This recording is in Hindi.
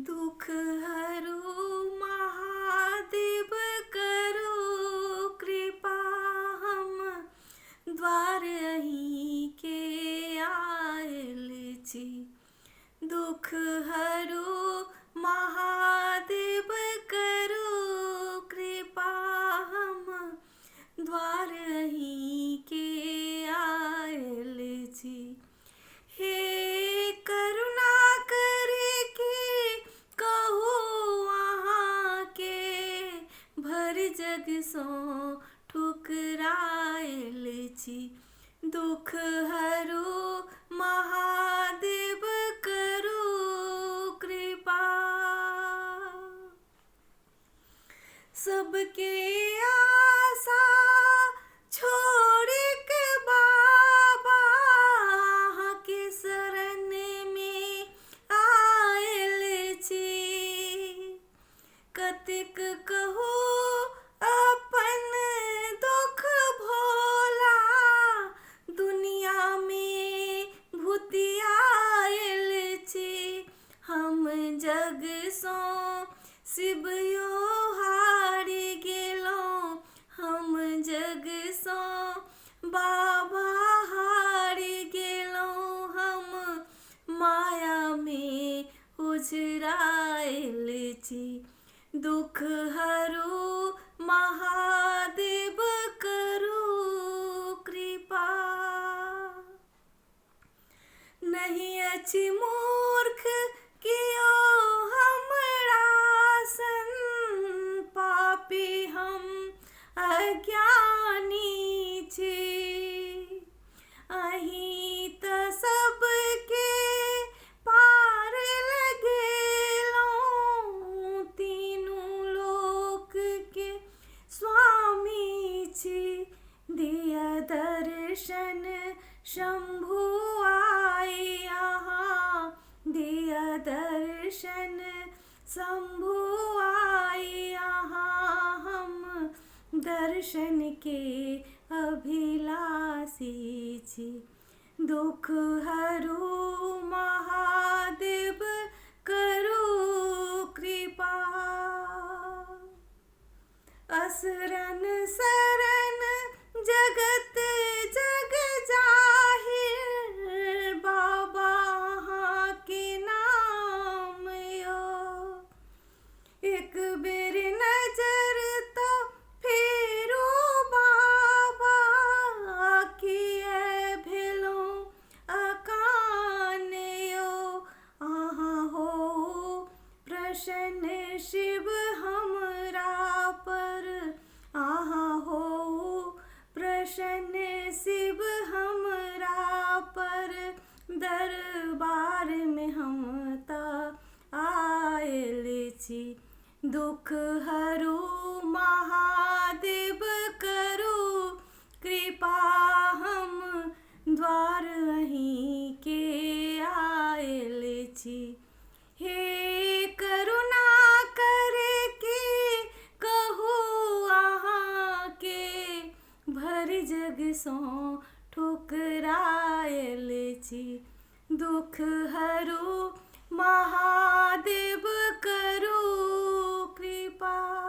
दुख हरु महादेव करो कृपा, हम द्वार अहीं के आयल छी। दुख हरु महादेव करो कृपा, हम द्वार अहीं के आयल छी। हे करुणा करके कहू अहाँ के, भर जग सो ठुकरायल छी। दुख हरु महादेव करो कृपा, सबके आशा छोड़ के बाबा अहाँ के शरण में आयल छी। कतेक कहू अपन दुख भोला, दुनिया में भूतियायल छी। हम जग सो शिवयो हारि गेलौं, हम जग सो बाबा हारि गेलौं। हम माया में उझरायल छी। दुख हरु महादेव करो कृपा, नहीं अछि मूर्ख कियो हमरा सन, पापी हम अज्ञानी छी। अहीं त सबके पार लगेलौं, तीनू लोक के स्वामी छी। दिया दर्शन शंभु आई अहाँ, दिया दर्शन शंभु आई अहाँ। हम दर्शन के अभिलाषी छी। दुख हरु महादेव करो कृपा, असरन शरण जगत जग जाहिर, बाबा अहाँ के नाम यो। एक बेर नजर तो फेरो बाबा, किए भेलौं अकान यो। अहाँ हो प्रसन्न शिव हमरा पर, अहाँ हो प्रसन्न शिव हमरा पर। दरबार में हम ता आयल छी। दुख हरु महादेव करो कृपा, हम द्वार अहीं के आयल छी। हे करुणा करके कहू अहाँ के, भर जग सो ठुकरायल छी। दुख हरु महादेव करो कृपा।